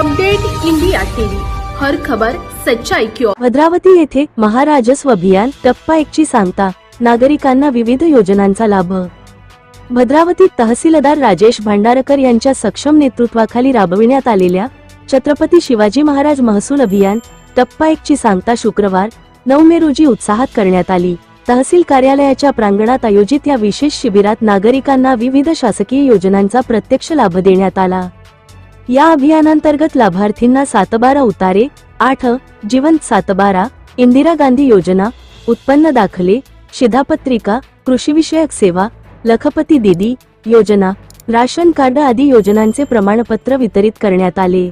Update India TV, हर खबर सच्चाई की ओर। भद्रावती येथे महाराजस्व अभियान टप्पा 1 ची सांगता, नागरिकांना विविध योजनांचा लाभ। भद्रावतीत तहसीलदार राजेश भांडारकर यांच्या सक्षम नेतृत्वाखाली राबविण्यात आलेल्या छत्रपती शिवाजी महाराज महसूल अभियान टप्पा 1 ची सांगता शुक्रवार 9 मे रोजी उत्साहात करण्यात आली। तहसील कार्यालयाच्या प्रांगणात आयोजित या विशेष शिबिरात नागरिकांना विविध शासकीय योजनांचा प्रत्यक्ष लाभ देण्यात आला। या अभियानांतर्गत लाभार्थींना सातबारा उतारे, 8 जीवंत सातबारा, इंदिरा गांधी योजना, उत्पन्न दाखले, शिधापत्रिका, कृषीविषयक सेवा, लखपती दीदी योजना, राशन कार्ड आदी योजनांचे प्रमाणपत्र वितरित करण्यात आले।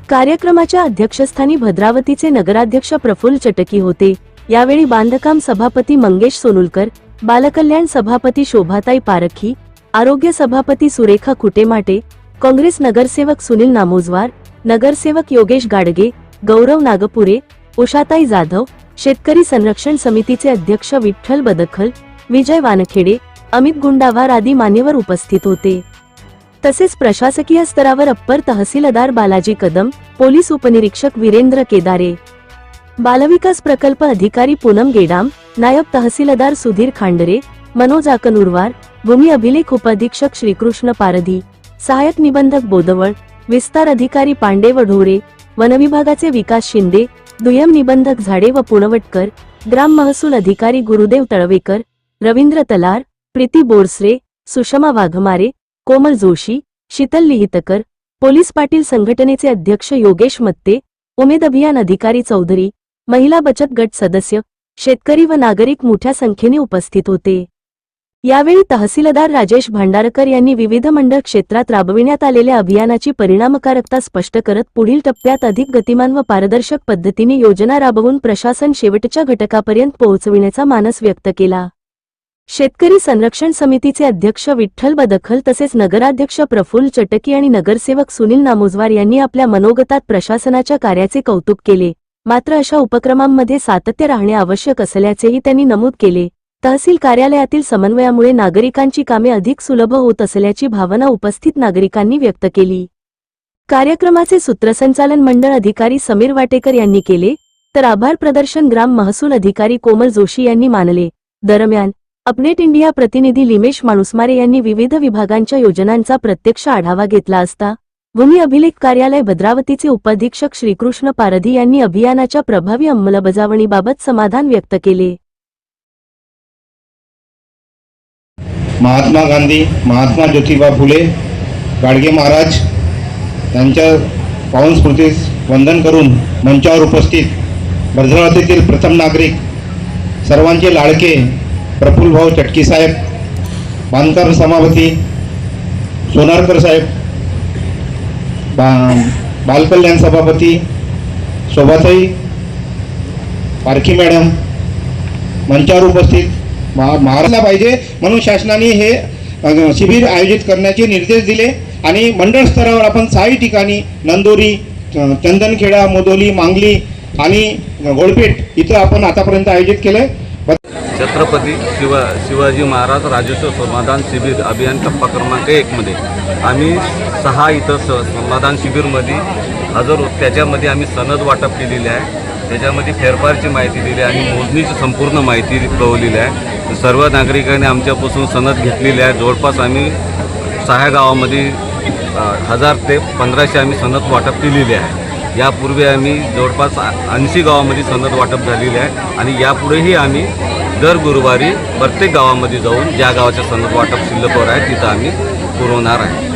कार्यक्रमाच्या अध्यक्षस्थानी भद्रावतीचे नगराध्यक्ष प्रफुल्ल चटकी होते। यावेळी बांधकाम सभापती मंगेश सोनुलकर, बालकल्याण सभापती शोभाताई पारखी, आरोग्य सभापती सुरेखा कुटेमाटे, काँग्रेस नगरसेवक सुनील नामोजवार, नगरसेवक योगेश गाडगे, गौरव नागपुरे, उषाताई जाधव, शेतकरी संरक्षण समितीचे अध्यक्ष विठ्ठल बदखल, विजय वानखेडे, अमित गुंडावार आदी मान्यवर उपस्थित होते। तसेच प्रशासकीय स्तरावर अप्पर तहसीलदार बालाजी कदम, पोलीस उपनिरीक्षक वीरेंद्र केदारे, बालविकास प्रकल्प अधिकारी पूनम गेडाम, नायब तहसीलदार सुधीर खांडरे, मनोज आकनुरवार, भूमी अभिलेख उपअधीक्षक श्रीकृष्ण पारधी, सहायक निबंधक बोदवळ, विस्तार अधिकारी पांडे व ढोरे, वनविभागाचे विकास शिंदे, दुय्यम निबंधक झाडे व पुणवटकर, ग्राम महसूल अधिकारी गुरुदेव तळवेकर, रवींद्र तलार, प्रीती बोरसरे, सुषमा वाघमारे, कोमल जोशी, शीतल लिहितकर, पोलीस पाटील संघटनेचे अध्यक्ष योगेश मत्ते, उमेद अभियान अधिकारी चौधरी, महिला बचत गट सदस्य, शेतकरी व नागरिक मोठ्या संख्येने उपस्थित होते। यावेळी तहसीलदार राजेश भांडारकर यांनी विविध मंडळ क्षेत्रात राबविण्यात आलेल्या अभियानाची परिणामकारकता स्पष्ट करत पुढील टप्प्यात अधिक गतिमान व पारदर्शक पद्धतीने योजना राबवून प्रशासन शेवटच्या घटकापर्यंत पोहोचविण्याचा मानस व्यक्त केला। शेतकरी संरक्षण समितीचे अध्यक्ष विठ्ठल बदखल तसेच नगराध्यक्ष प्रफुल्ल चटकी आणि नगरसेवक सुनील नामोजवार यांनी आपल्या मनोगतात प्रशासनाच्या कार्याचे कौतुक केले। मात्र अशा उपक्रमांमध्ये सातत्य राहणे आवश्यक असल्याचेही त्यांनी नमूद केले। तहसील कार्यालयातील समन्वयामुळे नागरिकांची कामे अधिक सुलभ होत असल्याची भावना उपस्थित नागरिकांनी व्यक्त केली। कार्यक्रमाचे सूत्रसंचालन मंडळ अधिकारी समीर वाटेकर यांनी केले, तर आभार प्रदर्शन ग्राम महसूल अधिकारी कोमल जोशी यांनी मानले। दरम्यान अपडेट इंडिया प्रतिनिधी लिमेश माणुसमारे यांनी विविध विभागांच्या योजनांचा प्रत्यक्ष आढावा घेतला असता भूमी अभिलेख कार्यालय भद्रावतीचे उपाधीक्षक श्रीकृष्ण पारधी यांनी अभियानाच्या प्रभावी अंमलबजावणीबाबत समाधान व्यक्त केले। महात्मा गांधी, महात्मा ज्योतिबा फुले, गाडगे महाराज यांच्या पावन स्मृतीस वंदन करून मंचावर उपस्थित भद्रावतीतील प्रथम नागरिक, सर्वांचे लाडके प्रफुल्ल भाऊ चटकी साहेब, बांधकाम सभापती सोनारकर साहेब, बालकल्याण सभापती शोभाताई पारखी मॅडम मंचावर उपस्थित महाराजला पाहिजे म्हणून शासनाने हे शिबिर आयोजित करण्याचे निर्देश दिले आणि मंडळ स्तरावर आपण 6 ठिकाणी नंदोरी, चंदनखेडा, मोदोली, मांगली आणि गोळपेठ इथं आपण आतापर्यंत आयोजित केलंय। छत्रपती शिवाजी महाराज राजस्व समाधान शिबिर अभियान टप्पा क्रमांक 1 मध्ये आम्ही 6 इथं समाधान शिबिरमध्ये हजर होतो। त्याच्यामध्ये आम्ही सनद वाटप केलेली आहे, त्याच्यामध्ये फेरफारची माहिती दिली आणि मोजणीची संपूर्ण माहिती कळवलेली आहे। सर्व नागरिकांनी आमच्यापासून सनद घेतलेली आहे। जवळपास आम्ही 6 गावामध्ये 1000 ते 1500 आम्ही सनद वाटप केलेली आहे। यापूर्वी आम्ही जवळपास 80 गावामध्ये सनद वाटप झालेली आहे आणि यापुढेही आम्ही दर गुरुवारी प्रत्येक गावामध्ये जाऊन ज्या गावाच्या सनद वाटप शिल्लकवर आहे तिथं आम्ही पुरवणार आहे।